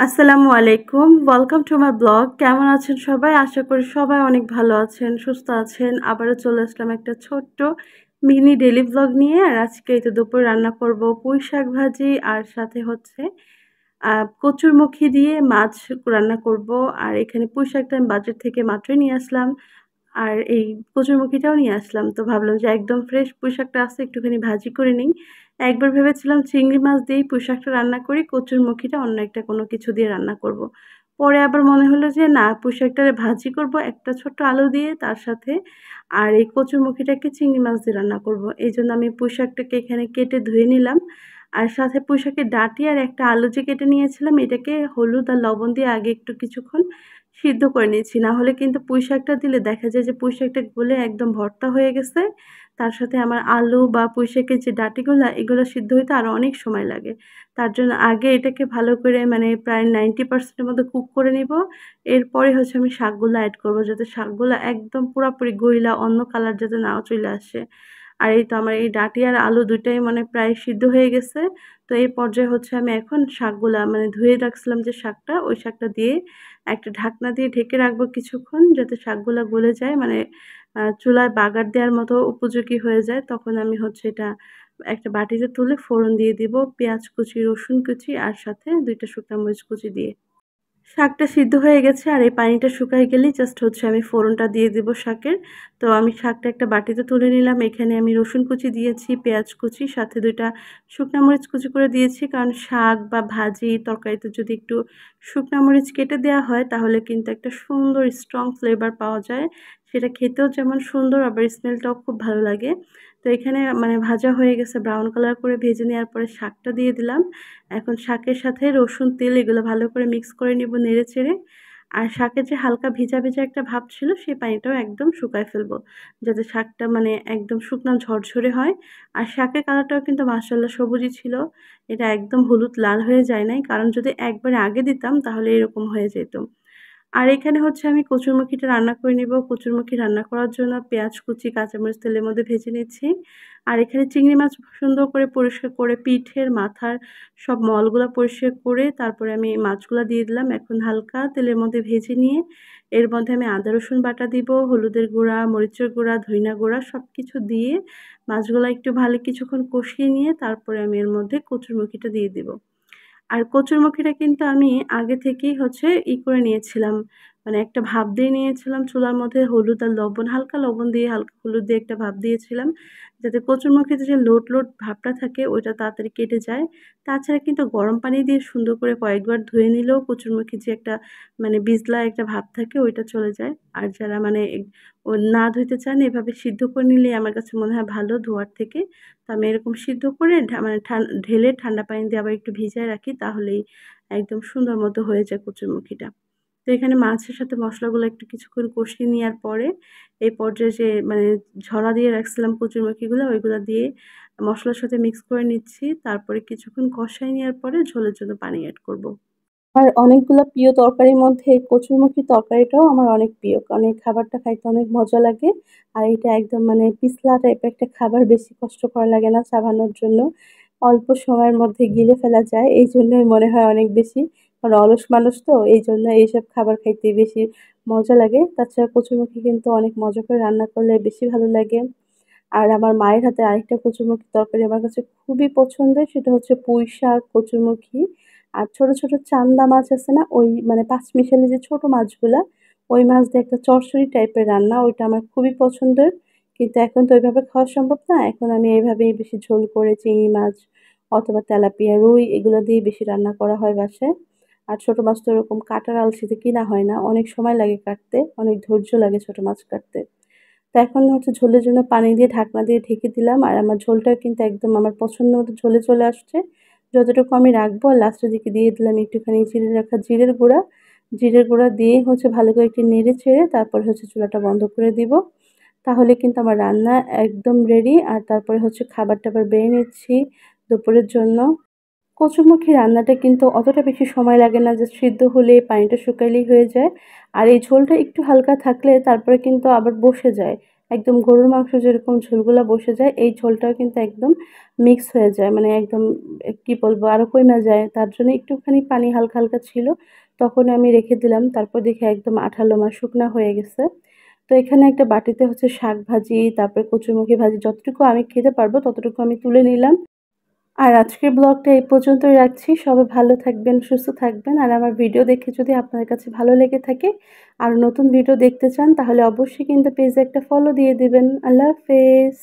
আসসালামু আলাইকুম। Welcome to my blog. কেমন আছেন সবাই? আশা করি সবাই অনেক ভালো আছেন, সুস্থ আছেন। আবারও চলে আসলাম একটা ছোট্ট মিনি ডেইলি ব্লগ নিয়ে। আর আজকে এই তো দুপুরে রান্না করব পুঁই শাক ভাজি আর সাথে হচ্ছে কচুরমুখী দিয়ে মাছ রান্না করব। আর এখানে পুঁই শাকটা আমি বাজার থেকে মাত্রই নিয়ে আসলাম। আর এই কচুরমুখীটাও নিয়ে আসলাম। তো ভাবলাম যে একদম ফ্রেশ পুঁই শাকটা আছে, একটুখানি ভাজি করে নিই। একবার ভেবেছিলাম চিংড়ি মাছ দিয়েই পুঁই শাকটা রান্না করি, কচুরমুখীটা অন্য একটা কোনো কিছু দিয়ে রান্না করব। পরে আবার মনে হলো যে না, পুঁই শাকটারে ভাজি করব একটা ছোট্ট আলু দিয়ে, তার সাথে আর এই কচুরমুখীটাকে চিংড়ি মাছ দিয়ে রান্না করব। এইজন্য আমি পুঁই শাকটাকে এখানে কেটে ধুয়ে নিলাম। আর সাথে পুঁই শাকের ডাঁটি আর একটা আলু যে কেটে নিয়েছিলাম, এটাকে হলুদ আর লবণ দিয়ে আগে একটু কিছুক্ষণ সিদ্ধ করে নিয়েছি। না হলে কিন্তু পুঁই শাকটা দিলে দেখা যায় যে পুঁই শাকটা গলে একদম ভর্তা হয়ে গেছে। তার সাথে আমার আলু বা পুঁই শাকের যে ডাঁটিগুলা, এগুলো সিদ্ধ হইতে আরও অনেক সময় লাগে। তার জন্য আগে এটাকে ভালো করে মানে প্রায় 90% এর মতো কুক করে নিব। এরপরে হচ্ছে আমি শাকগুলা এড করব, যাতে শাকগুলা একদম পুরাপুরি গইলা অন্য কালার যাতে নাও চলে আসে। আর এই তো আমার এই ডাঁটি আর আলু ২ টাই মানে প্রায় সিদ্ধ হয়ে গেছে। তো এই পর্যায়ে হচ্ছে আমি এখন শাকগুলা মানে ধুয়ে রাখছিলাম যে শাকটা, ওই শাকটা দিয়ে একটা ঢাকনা দিয়ে ঢেকে রাখবো কিছুক্ষণ, যাতে শাকগুলা গলে যায়, মানে চুলায় বাগার দেওয়ার মতো উপযোগী হয়ে যায়। তখন আমি হচ্ছে এটা একটা বাটিতে তুলে ফোড়ন দিয়ে দিব পেঁয়াজ কুচি, রসুন কুচি আর সাথে ২ টা শুকনা মরিচ কুচি দিয়ে। শাকটা সিদ্ধ হয়ে গেছে আর এই পানিটা শুকায় গেলেই জাস্ট হচ্ছে আমি ফোড়নটা দিয়ে দিব শাকের। তো আমি শাকটা একটা বাটিতে তুলে নিলাম। এখানে আমি রসুন কুচি দিয়েছি, পেঁয়াজ কুচি, সাথে ২ টা শুকনা মরিচ কুচি করে দিয়েছি। কারণ শাক বা ভাজি, তরকারিতে যদি একটু শুকনা মরিচ কেটে দেওয়া হয়, তাহলে কিন্তু একটা সুন্দর স্ট্রং ফ্লেভার পাওয়া যায়। সেটা খেতেও যেমন সুন্দর, আবার স্মেলটাও খুব ভালো লাগে। তো এখানে মানে ভাজা হয়ে গেছে, ব্রাউন কালার করে ভেজে নেওয়ার পরে শাকটা দিয়ে দিলাম। এখন শাকের সাথে রসুন, তেল এগুলো ভালো করে মিক্স করে নিব নেড়ে-চেড়ে। আর শাকের যে হালকা ভেজা, ভেজা একটা ভাব ছিল, সেই পানিটাও একদম শুকায় ফেলবো। যাতে শাকটা মানে একদম শুকনা ঝরঝরে হয়। আর শাকের কালারটাও কিন্তু মাশাআল্লাহ সবুজই ছিল। এটা একদম হলুদ লাল হয়ে যায় নাই। কারণ যদি একবারে আগে দিতাম তাহলে এরকম হয়ে যেত। আর এখানে হচ্ছে আমি কচুরমুখিটা রান্না করে নিব। কচুরমুখি রান্না করার জন্য পেঁয়াজ কুচি, কাঁচামরিচ তেলের মধ্যে ভেজে নিচ্ছি। আর এখানে চিংড়ি মাছ সুন্দর করে পরিষ্কার করে পিঠের মাথার সব মলগুলা পরিষ্কার করে তারপরে আমি মাছগুলা দিয়ে দিলাম। এখন হালকা তেলের মধ্যে ভেজে নিয়ে এর মধ্যে আমি আদা রসুন বাটা দিব, হলুদের গুঁড়া, মরিচের গুঁড়া, ধইনা গুঁড়া সবকিছু দিয়ে মাছগুলা একটু ভালো কিছুক্ষণ কষিয়ে নিয়ে তারপরে আমি এর মধ্যে কচুরমুখিটা দিয়ে দিব। আর কচুরমুখিটা কিন্তু আমি আগে থেকেই হচ্ছে করে নিয়েছিলাম। মানে একটা ভাপ দিয়ে নিয়েছিলাম চুলার মধ্যে, হলুদ আর লবণ, হালকা লবণ দিয়ে হালকা হলুদ দিয়ে একটা ভাপ দিয়েছিলাম। যাতে কচুরমুখিতে যে লোট, লোট ভাবটা থাকে ওইটা তাড়াতাড়ি কেটে যায়। তাছাড়া কিন্তু গরম পানি দিয়ে সুন্দর করে কয়েকবার ধুয়ে নিলেও কচুরমুখির যে একটা মানে বিজলা একটা ভাব থাকে ওইটা চলে যায়। আর যারা মানে না ধুইতে চান, এভাবে সিদ্ধ করে নিলেই আমার কাছে মনে হয় ভালো ধোয়ার থেকে। তো আমি এরকম সিদ্ধ করে মানে ঢেলে ঠান্ডা পানি দিয়ে আবার একটু ভিজায় রাখি, তাহলেই একদম সুন্দর মতো হয়ে যায় কচুরমুখিটা। তো এখানে মাছের সাথে মসলাগুলো একটু কিছুক্ষণ কষিয়ে নেওয়ার পরে এই পর্যায়ে যে মানে ঝরা দিয়ে রাখছিলাম কচুরমুখিগুলো, ওইগুলা দিয়ে মসলার সাথে মিক্স করে নিচ্ছি। তারপরে কিছুক্ষণ কষায় নেওয়ার পরে ঝোলের জন্য পানি এড করব। আর অনেকগুলা প্রিয় তরকারির মধ্যে এই কচুরমুখির তরকারিটাও আমার অনেক প্রিয়। কারণ এই খাবারটা খাইতে অনেক মজা লাগে। আর এটা একদম মানে পিছলা টাইপের একটা খাবার, বেশি কষ্ট করা লাগে না চাবানোর জন্য। অল্প সময়ের মধ্যে গিলে ফেলা যায়। এইজন্যই মনে হয় অনেক বেশি। কারণ অলস মানুষ তো, এইজন্য এইসব খাবার খাইতে বেশি মজা লাগে। তাছাড়া কচুরমুখি কিন্তু অনেক মজা করে রান্না করলে বেশি ভালো লাগে। আর আমার মায়ের হাতের আরেকটা কচুরমুখির তরকারি আমার কাছে খুবই পছন্দের, সেটা হচ্ছে পুঁই শাক, কচুরমুখি আর ছোট, ছোট চান্দা মাছ আছে না? ওই মানে পাঁচমিশালি যে ছোট মাছগুলা, ওই মাছ দিয়ে একটা চচ্চড়ি টাইপের রান্না, ওইটা আমার খুবই পছন্দের। কিন্তু এখন তো ওইভাবে খাওয়া সম্ভব না। এখন আমি এভাবেই বেশি ঝোল করে চিংড়ি মাছ অথবা তেলাপিয়া, রুই এগুলো দিয়ে বেশি রান্না করা হয় বাসায়। আর ছোট মাছ তো ওরকম কাটার আলসিতে কিনা হয় না। অনেক সময় লাগে কাটতে, অনেক ধৈর্য লাগে ছোট মাছ কাটতে। তো এখন হচ্ছে ঝোলের জন্য পানি দিয়ে ঢাকনা দিয়ে ঢেকে দিলাম। আর আমার ঝোলটাও কিন্তু একদম আমার পছন্দ মতো ঝোলে চলে আসছে। যতটুকু আমি রাখবো লাস্টের দিকে দিয়ে দিলাম একটুখানি চিড়ে রাখা জিরের গুঁড়া। জিরের গুঁড়া দিয়ে হচ্ছে ভালো করে একটু নেড়ে চেড়ে তারপর হচ্ছে চুলাটা বন্ধ করে দিব। তাহলে কিন্তু আমার রান্না একদম রেডি। আর তারপরে হচ্ছে খাবার-টাবার বেড়ে নিচ্ছি দুপুরের জন্য। কচুরমুখী রান্নাটা কিন্তু অতটা বেশি সময় লাগে না, জাস্ট সিদ্ধ হলেই পানিটা শুকাইলেই হয়ে যায়। আর এই ঝোলটা একটু হালকা থাকলে তারপরে কিন্তু আবার বসে যায়। একদম গরুর মাংস যেরকম ঝোলগুলা বসে যায় এই ঝোলটাও কিন্তু একদম মিক্স হয়ে যায়, মানে একদম কি বলবো আরো কইমা যায়। তার জন্য একটুখানি পানি হালকা হালকা ছিল, তখন আমি রেখে দিলাম। তারপর দেখি একদম আঠালো শুকনা হয়ে গেছে। তো এখানে একটা বাটিতে হচ্ছে শাক ভাজি, তারপরে কচুরমুখী ভাজি, যতটুকু আমি খেতে পারবো ততটুকু আমি তুলে নিলাম। আর আজকের ব্লগটা এই পর্যন্তই রাখছি। সবাই ভালো থাকবেন, সুস্থ থাকবেন। আর আমার ভিডিও দেখে যদি আপনার কাছে ভালো লেগে থাকে আর নতুন ভিডিও দেখতে চান তাহলে অবশ্যই কিন্তু পেজে একটা ফলো দিয়ে দিবেন। আল্লাহ হাফেজ।